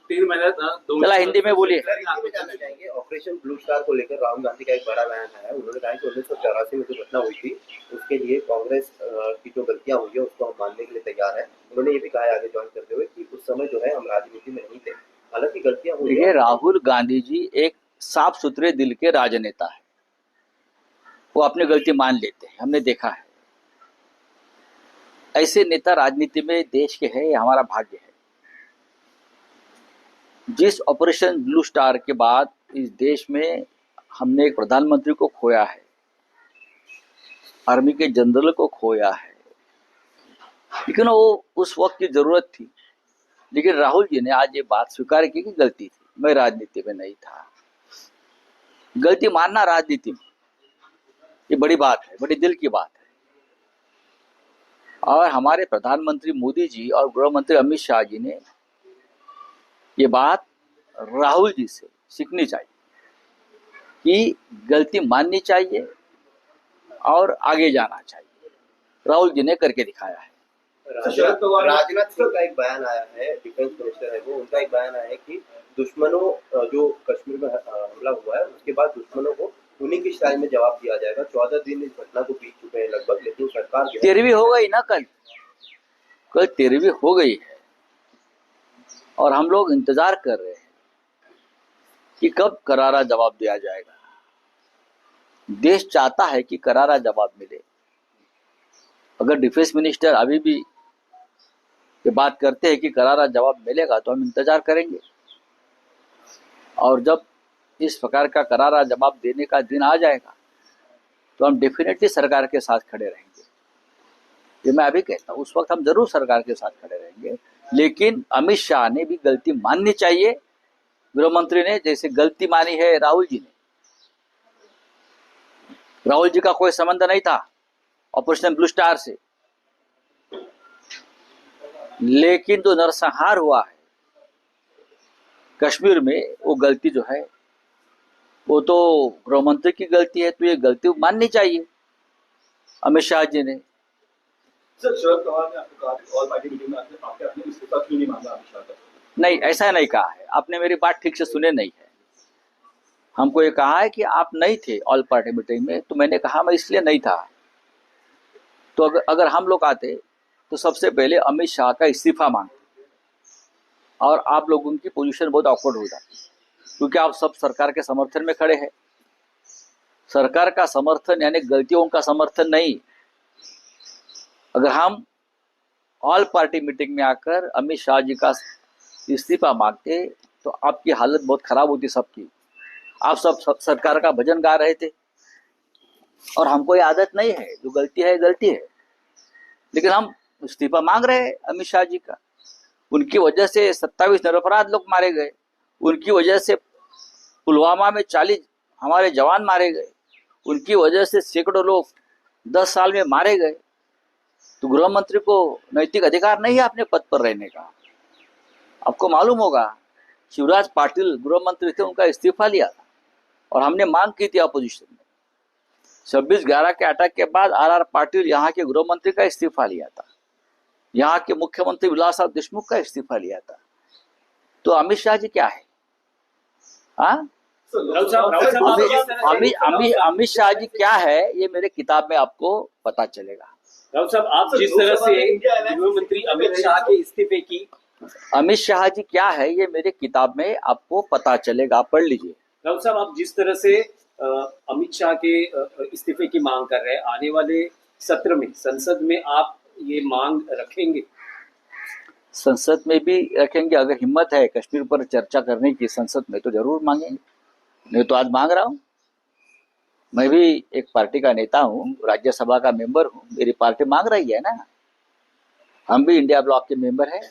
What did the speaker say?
3 महिन्यात चला हिंदी में बोलिए। जानना चाहेंगे ऑपरेशन ब्लू स्टार को लेकर राहुल गांधी का एक बड़ा बयान आया। उन्होंने कहा कि 1984 में जो घटना हुई थी उसके लिए कांग्रेस की जो गलतियां हुई है उसको हम मानने के लिए तैयार है। उन्होंने ये भी कहा आगे ज्वाइन करते हुए कि उस समय जो है हम राजनीति में नहीं थे, हालांकि गलतियां हुई। देखिए, राहुल गांधी जी एक साफ सुथरे दिल के राजनेता है, वो अपनी गलती मान लेते हैं, हमने देखा है। ऐसे नेता राजनीति में देश के हैं, ये हमारा भाग्य है। जिस ऑपरेशन ब्लू स्टार के बाद इस देश में हमने एक प्रधानमंत्री को खोया है, आर्मी के जनरल को खोया है, लेकिन वो उस वक्त की जरूरत थी। लेकिन राहुल जी ने आज ये बात स्वीकार की कि गलती थी, मैं राजनीति में नहीं था। गलती मानना राजनीति में ये बड़ी बात है, बड़ी दिल की बात है। और हमारे प्रधानमंत्री मोदी जी और गृह मंत्री अमित शाह जी ने ये बात राहुल जी से सीखनी चाहिए कि गलती माननी चाहिए और आगे जाना चाहिए। राहुल जी ने करके दिखाया है। राजनाथ सिंह का एक बयान आया है, डिफेंस मिनिस्टर है वो, उनका एक बयान आया है कि दुश्मनों जो कश्मीर में हमला हुआ है उसके बाद दुश्मनों को उन्हीं की स्टाइल में जवाब दिया जाएगा। 14 दिन इस घटना को बीत चुके हैं लगभग, लेकिन सरकार 13वीं हो गई ना, कल 13वीं हो गई है और हम लोग इंतजार कर रहे हैं कि कब करारा जवाब दिया जाएगा। देश चाहता है कि करारा जवाब मिले। अगर डिफेंस मिनिस्टर अभी भी ये बात करते हैं कि करारा जवाब मिलेगा तो हम इंतजार करेंगे, और जब इस प्रकार का करारा जवाब देने का दिन आ जाएगा तो हम डेफिनेटली सरकार के साथ खड़े रहेंगे। ये मैं अभी कहता हूँ, उस वक्त हम जरूर सरकार के साथ खड़े रहेंगे। लेकिन अमित शाह ने भी गलती माननी चाहिए, गृह मंत्री ने जैसे गलती मानी है राहुल जी ने। राहुल जी का कोई संबंध नहीं था ऑपरेशन ब्लू स्टार से, लेकिन जो नरसंहार हुआ है कश्मीर में, वो गलती जो है वो तो गृह मंत्री की गलती है, तो ये गलती माननी चाहिए अमित शाह जी ने। सर, शरद पवार ने आपको कहा ऑल पार्टी मीटिंग में आपने अपने इस्तीफा क्यों नहीं मांगा अमित शाह का? नहीं, ऐसा नहीं कहा है, आपने मेरी बात ठीक से सुने नहीं है। हमको ये कहा है कि आप नहीं थे ऑल पार्टी मीटिंग में, तो मैंने कहा मैं इसलिए नहीं था। तो अगर हम लोग आते तो सबसे पहले अमित शाह का इस्तीफा मांगते और आप लोगों की पोजीशन बहुत ऑकवर्ड हो जाती, क्योंकि आप सब सरकार के समर्थन में खड़े हैं। सरकार का समर्थन यानी गलतियों का समर्थन नहीं। अगर हम ऑल पार्टी मीटिंग में आकर अमित शाह जी का इस्तीफा मांगते तो आपकी हालत बहुत खराब होती सबकी। आप सब सरकार का भजन गा रहे थे, और हमको ये आदत नहीं है, जो गलती है गलती है। लेकिन हम इस्तीफा मांग रहे हैं अमित शाह जी का। उनकी वजह से 27 निरपराध लोग मारे गए, उनकी वजह से पुलवामा में 40 हमारे जवान मारे गए, उनकी वजह से सैकड़ों लोग 10 साल में मारे गए। तो गृह मंत्री को नैतिक अधिकार नहीं है अपने पद पर रहने का। आपको मालूम होगा शिवराज पाटिल गृह मंत्री थे, उनका इस्तीफा लिया था और हमने मांग की थी अपोजिशन में। 26/11 के अटैक के बाद आर पाटिल यहाँ के गृह मंत्री का इस्तीफा लिया था, यहाँ के मुख्यमंत्री विलास साहब देशमुख का इस्तीफा लिया था। तो अमित शाह जी क्या है? अमित शाह जी क्या है ये मेरे किताब में आपको पता चलेगा। राहुल साहब, आप जिस तरह से गृह मंत्री अमित शाह के इस्तीफे की, अमित शाह जी क्या है ये मेरे किताब में आपको पता चलेगा, आप पढ़ लीजिए। राहुल साहब, आप जिस तरह से अमित शाह के इस्तीफे की मांग कर रहे हैं, आने वाले सत्र में संसद में आप ये मांग रखेंगे? संसद में भी रखेंगे, अगर हिम्मत है कश्मीर पर चर्चा करने की संसद में तो जरूर मांगेंगे। नहीं तो आज मांग रहा हूँ। मैं भी एक पार्टी का नेता हूँ, राज्यसभा का मेंबर हूँ, मेरी पार्टी मांग रही है ना। हम भी इंडिया ब्लॉक के मेंबर हैं।